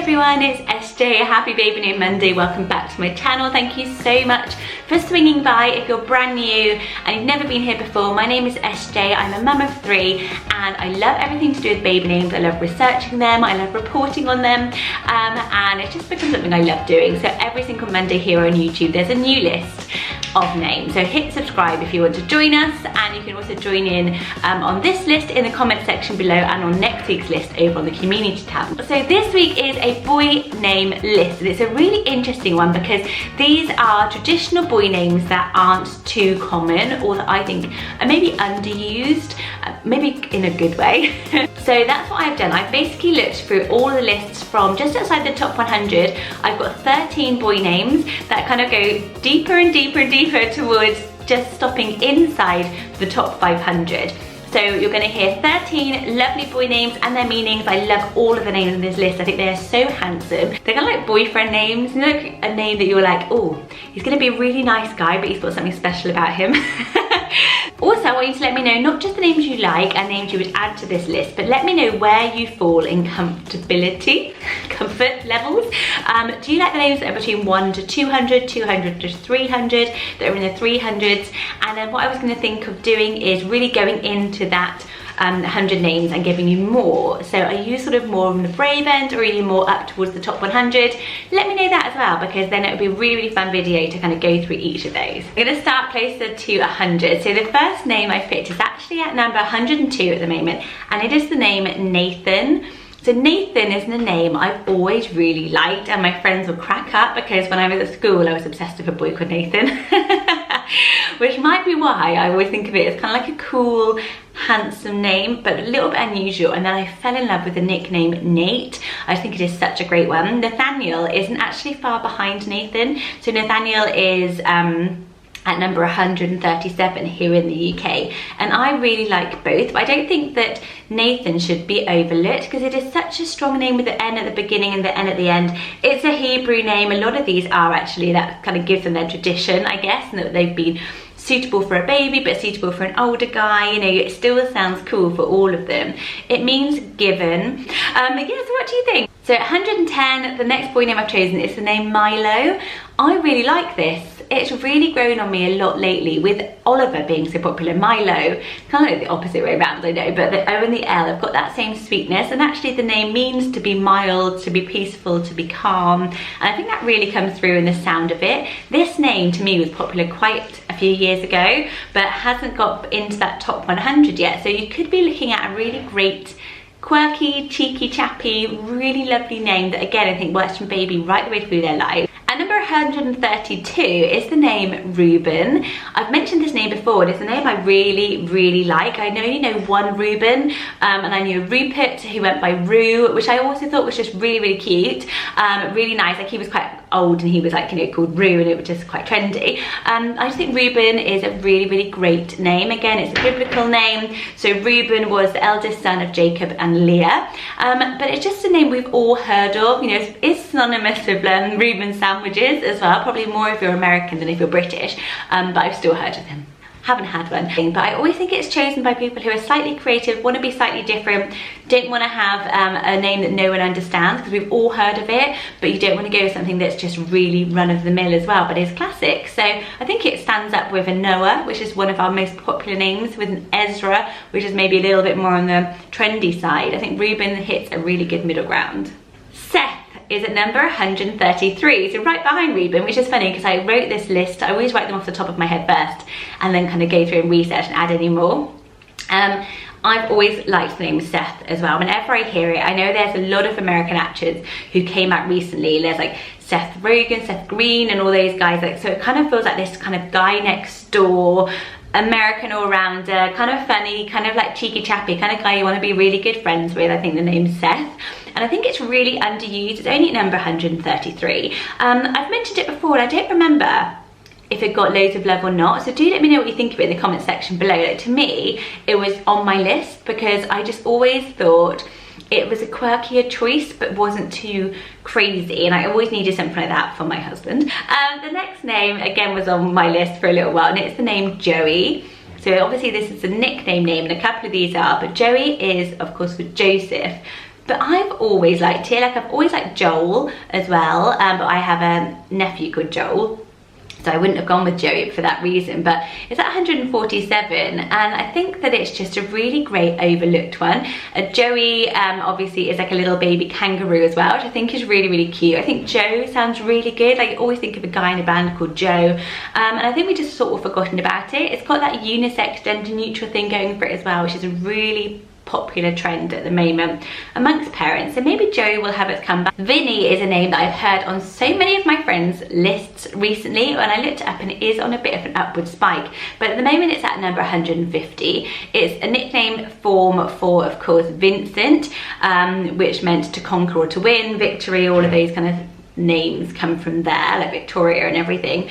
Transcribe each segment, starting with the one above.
everyone, it's SJ. Happy Baby Name Monday. Welcome back to my channel. Thank you so much for swinging by. If you're brand new and you've never been here before, my name is SJ. I'm a mum of 3 and I love everything to do with baby names. I love researching them, I love reporting on them, and it's just become something I love doing. So every single Monday here on YouTube there's a new list of names. So hit subscribe if you want to join us, and you can also join in on this list in the comment section below and on next week's list over on the community tab. So this week is a boy name list, and it's a really interesting one because these are traditional boy names that aren't too common, or that I think are maybe underused, maybe in a good way. So that's what I've done. I've basically looked through all the lists from just outside the top 100. I've got 13 boy names that kind of go deeper and deeper and deeper towards just stopping inside the top 500. So you're going to hear 13 lovely boy names and their meanings. I love all of the names in this list. I think they're so handsome. They're kind of like boyfriend names. You know, like a name that you're like, oh, he's going to be a really nice guy, but he's got something special about him. Also, I want you to let me know not just the names you like and names you would add to this list, but let me know where you fall in comfort levels. Do you like the names that are between 1 to 200, 200 to 300, that are in the 300s? And then what I was going to think of doing is really going into that 100 names and giving you more. So are you sort of more on the brave end, or are you more up towards the top 100? Let me know that as well, because then it would be a really, really fun video to kind of go through each of those. I'm going to start closer to 100. So the first name I picked is actually at number 102 at the moment, and it is the name Nathan. So Nathan is the name I've always really liked, and my friends will crack up because when I was at school I was obsessed with a boy called Nathan. Which might be why I always think of it as kind of like a cool, handsome name, but a little bit unusual. And then I fell in love with the nickname Nate. I think it is such a great one. Nathaniel isn't actually far behind Nathan. So Nathaniel is at number 137 here in the UK, and I really like both, but I don't think that Nathan should be overlooked because it is such a strong name with the N at the beginning and the N at the end. It's a Hebrew name. A lot of these are actually, that kind of gives them their tradition, I guess, and that they've been suitable for a baby but suitable for an older guy. You know, it still sounds cool for all of them. It means given. Yeah, so what do you think? So at 110, the next boy name I've chosen is the name Milo. I really like this. It's really grown on me a lot lately with Oliver being so popular. Milo, kind of like the opposite way around, I know, but the O and the L have got that same sweetness, and actually the name means to be mild, to be peaceful, to be calm, and I think that really comes through in the sound of it. This name to me was popular quite a few years ago, but hasn't got into that top 100 yet, so you could be looking at a really great, quirky, cheeky, chappy, really lovely name that again I think works from baby right the way through their life. At number 132 is the name Ruben. I've mentioned this name before, and it's a name I really, really like. I only know one Ruben, and I knew Rupert who went by Rue, which I also thought was just really, really cute, really nice. Like, he was quite old and he was like, you know, called Rue, and it was just quite trendy. I just think Ruben is a really, really great name. Again, it's a biblical name. So Ruben was the eldest son of Jacob and Leah, but it's just a name we've all heard of. You know, it's synonymous with Reuben sandwiches as well, probably more if you're American than if you're British, but I've still heard of them. Haven't had one, but I always think it's chosen by people who are slightly creative, want to be slightly different, don't want to have a name that no one understands, because we've all heard of it, but you don't want to go with something that's just really run-of-the-mill as well, but is classic. So I think it stands up with a Noah, which is one of our most popular names, with an Ezra, which is maybe a little bit more on the trendy side. I think Reuben hits a really good middle ground. Seth is at number 133, so right behind Reuben, which is funny because I wrote this list. I always write them off the top of my head first and then kind of go through and research and add any more. I've always liked the name Seth as well. Whenever I hear it, I know there's a lot of American actors who came out recently. There's like Seth Rogen, Seth Green, and all those guys. Like, so it kind of feels like this kind of guy next door, American all-rounder, kind of funny, kind of like cheeky chappy, kind of guy you want to be really good friends with. I think the name's Seth, and I think it's really underused. It's only at number 133. I've mentioned it before, and I don't remember if it got loads of love or not, so do let me know what you think of it in the comment section below. Like, to me, it was on my list because I just always thought it was a quirkier choice but wasn't too crazy, and I always needed something like that for my husband. The next name again was on my list for a little while, and it's the name Joey. So obviously this is a nickname name, and a couple of these are, but Joey is of course for Joseph, but I've always liked it. Like I've always liked Joel as well, but I have a nephew called Joel, so I wouldn't have gone with Joey for that reason. But it's at 147, and I think that it's just a really great overlooked one. Joey obviously is like a little baby kangaroo as well, which I think is really, really cute. I think Joe sounds really good. Like, I always think of a guy in a band called Joe, and I think we just sort of forgotten about it. It's got that unisex gender neutral thing going for it as well, which is a really popular trend at the moment amongst parents, so maybe Joey will have its comeback. Vinnie is a name that I've heard on so many of my friends' lists recently, and I looked it up and it is on a bit of an upward spike, but at the moment it's at number 150. It's a nickname form for, of course, Vincent, which meant to conquer or to win, victory, all of those kind of names come from there, like Victoria and everything.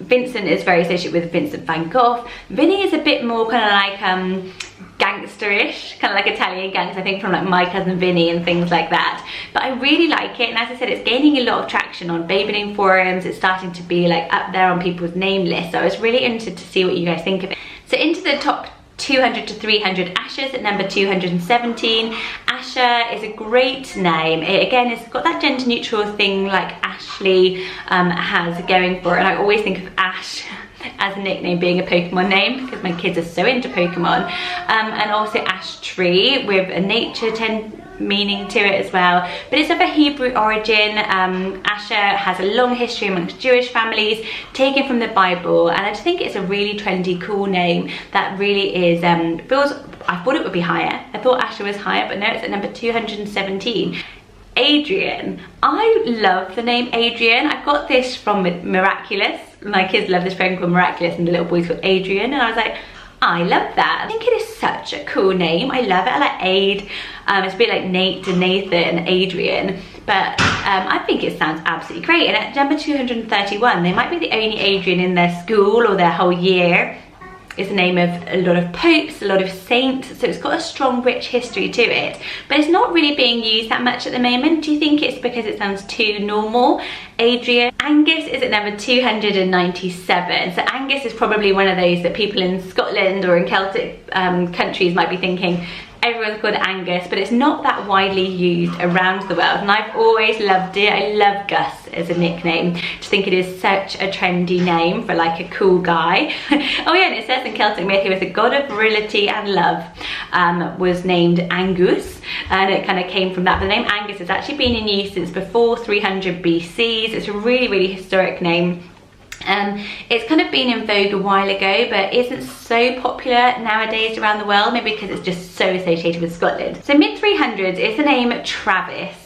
Vincent is very associated with Vincent van Gogh. Vinnie is a bit more kind of like gangsterish, kind of like Italian gangster, I think, from like My Cousin Vinny and things like that. But I really like it, and as I said, it's gaining a lot of traction on baby name forums. It's starting to be like up there on people's name lists, so I was really interested to see what you guys think of it. So into the top 200 to 300 Ashers at number 217. Asher is a great name. It, again, it's got that gender neutral thing like Ashley has going for it, and I always think of Ash as a nickname being a Pokemon name because my kids are so into Pokemon, and also Ash Tree with a nature meaning to it as well, but it's of a Hebrew origin. Asher has a long history amongst Jewish families, taken from the Bible, and I just think it's a really trendy, cool name that really is feels. I thought it would be higher. I thought Asher was higher, but no, it's at number 217. Adrian. I love the name Adrian. I got this from Miraculous. My kids love this program called Miraculous, and the little boy's called Adrian, and I was like, I love that. I think it is such a cool name. I love it. I like Aid. It's a bit like Nate and Nathan and Adrian, but I think it sounds absolutely great. And at number 231, they might be the only Adrian in their school or their whole year. It's the name of a lot of popes, a lot of saints, so it's got a strong, rich history to it, but it's not really being used that much at the moment. Do you think it's because it sounds too normal? Adrian. Angus is at number 297. So Angus is probably one of those that people in Scotland or in Celtic countries might be thinking, everyone's called Angus, but it's not that widely used around the world, and I've always loved it. I love Gus as a nickname. Just think it is such a trendy name for like a cool guy. Oh yeah, and it says in Celtic myth he was the god of virility and love, was named Angus, and it kind of came from that. But the name Angus has actually been in use since before 300 BC. It's a really, really historic name. It's kind of been in vogue a while ago, but isn't so popular nowadays around the world, maybe because it's just so associated with Scotland. So mid 300s is the name Travis.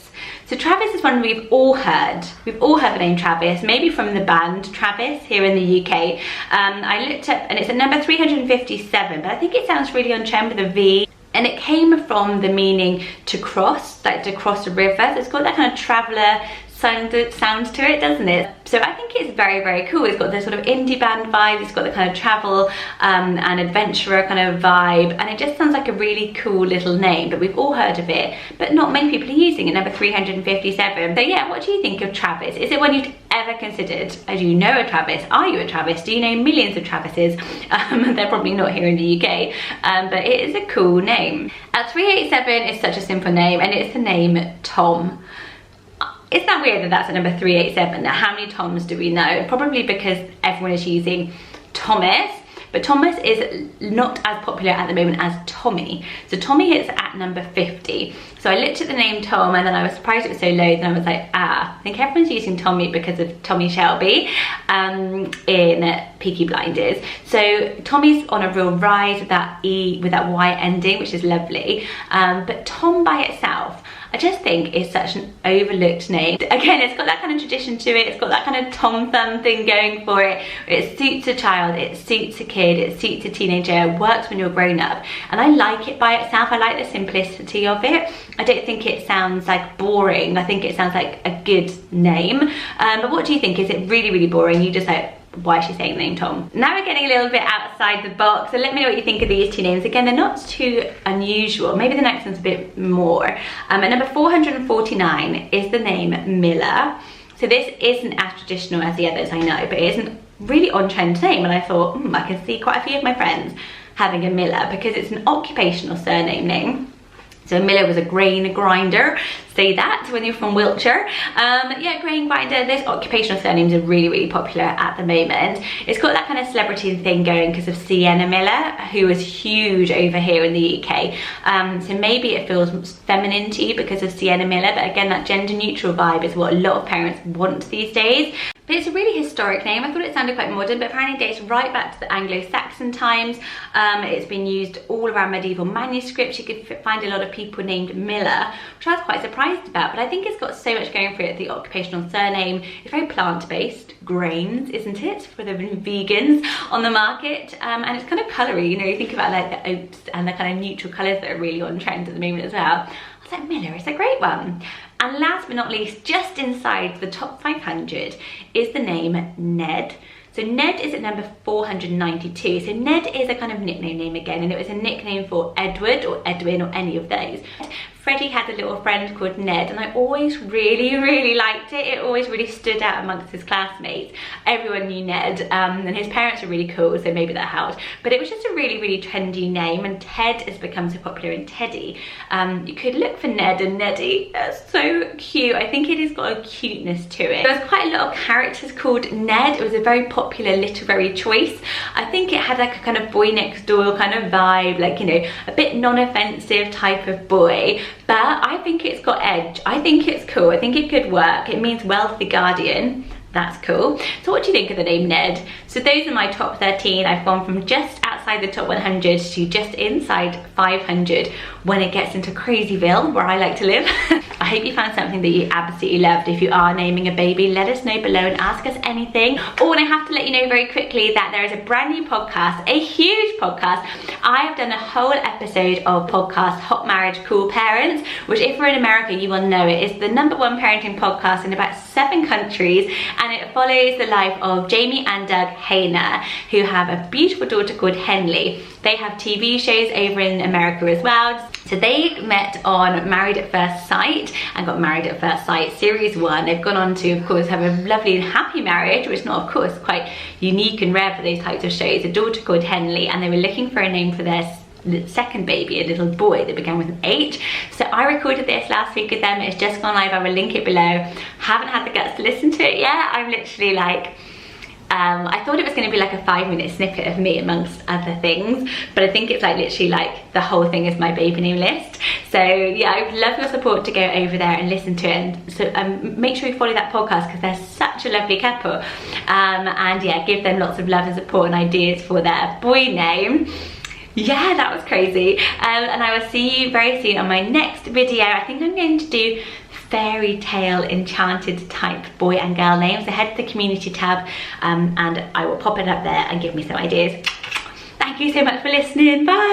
So Travis is one we've all heard. We've all heard the name Travis, maybe from the band Travis here in the UK. I looked up and it's at number 357, but I think it sounds really on trend with a V. And it came from the meaning to cross, like to cross a river. So it's got that kind of traveller sound to it, doesn't it? So I think it's very, very cool. It's got this sort of indie band vibe, it's got the kind of travel and adventurer kind of vibe, and it just sounds like a really cool little name, but we've all heard of it, but not many people are using it. Number 357. So yeah, what do you think of Travis? Is it one you'd ever considered? Do you know a Travis? Are you a Travis? Do you know millions of Travises? They're probably not here in the UK, but it is a cool name. At 387 is such a simple name, and it's the name Tom. Isn't that weird that that's at number 387? Now, how many Toms do we know? Probably because everyone is using Thomas, but Thomas is not as popular at the moment as Tommy. So Tommy is at number 50. So I looked at the name Tom, and then I was surprised it was so low, then I was like, I think everyone's using Tommy because of Tommy Shelby in Peaky Blinders. So Tommy's on a real rise with that E, with that Y ending, which is lovely. But Tom by itself, I just think it's such an overlooked name. Again, it's got that kind of tradition to it. It's got that kind of Tom Thumb thing going for it. It suits a child, it suits a kid, it suits a teenager, it works when you're grown up. And I like it by itself. I like the simplicity of it. I don't think it sounds like boring. I think it sounds like a good name. But what do you think? Is it really, really boring? You just like, why is she saying the name Tom? Now we're getting a little bit outside the box, so let me know what you think of these two names. Again, they're not too unusual. Maybe the next one's a bit more. At number 449 is the name Miller. So this isn't as traditional as the others, I know, but it isn't really on-trend name, and I thought, I can see quite a few of my friends having a Miller because it's an occupational surname name. So MILO was a grain grinder. Say that when you're from Wiltshire. Yeah, grain grinder. Those occupational surnames are really, really popular at the moment. It's got that kind of celebrity thing going because of Sienna Miller, who is huge over here in the UK. So maybe it feels feminine to you because of Sienna Miller, but again, that gender neutral vibe is what a lot of parents want these days. But it's a really historic name. I thought it sounded quite modern, but apparently it dates right back to the Anglo-Saxon times. It's been used all around medieval manuscripts. You could find a lot of people named Miller, which I was quite surprised about, but I think it's got so much going for it. The occupational surname is very plant-based, grains, isn't it, for the vegans on the market, and it's kind of coloury. You know, you think about like the oats and the kind of neutral colours that are really on trend at the moment as well. I was like, Miller is a great one. And last but not least, just inside the top 500 is the name Ned. So Ned is at number 492. So Ned is a kind of nickname name again, and it was a nickname for Edward or Edwin or any of those. Freddie had a little friend called Ned, and I always really liked it. It always really stood out amongst his classmates. Everyone knew Ned, and his parents were really cool, so maybe that helped. But it was just a really trendy name, and Ted has become so popular in Teddy. You could look for Ned and Neddy. That's so cute. I think it has got a cuteness to it. There was quite a lot of characters called Ned. It was a very popular literary choice. I think it had like a kind of boy next door kind of vibe, like, you know, a bit non-offensive type of boy. But I think it's got edge. I think it's cool. I think it could work. It means wealthy guardian. That's cool. So what do you think of the name Ned? So those are my top 13. I've gone from just outside the top 100 to just inside 500 when it gets into Crazyville, where I like to live. I hope you found something that you absolutely loved. If you are naming a baby, let us know below and ask us anything. Oh, and I have to let you know very quickly that there is a brand new podcast, a huge podcast. I have done a whole episode of podcast Hot Marriage Cool Parents, which if you're in America, you will know it is the #1 parenting podcast in about 7 countries. And it follows the life of Jamie and Doug Hayner, who have a beautiful daughter called Henley. They have TV shows over in America as well. So they met on Married at First Sight and got Married at First Sight Series 1. They've gone on to, of course, have a lovely and happy marriage, which is not, of course, quite unique and rare for those types of shows. A daughter called Henley, and they were looking for a name for their second baby, a little boy that began with an H. So I recorded this last week with them. It's just gone live. I will link it below. Haven't had the guts to listen to it yet. I'm literally like, I thought it was going to be like a 5-minute snippet of me amongst other things, but I think it's like literally like the whole thing is my baby name list. So yeah, I would love your support to go over there and listen to it, and so make sure you follow that podcast because they're such a lovely couple, and yeah, give them lots of love and support and ideas for their boy name. Yeah, that was crazy. And I will see you very soon on my next video. I think I'm going to do fairy tale enchanted type boy and girl names. So head to the community tab, and I will pop it up there and give me some ideas. Thank you so much for listening. Bye.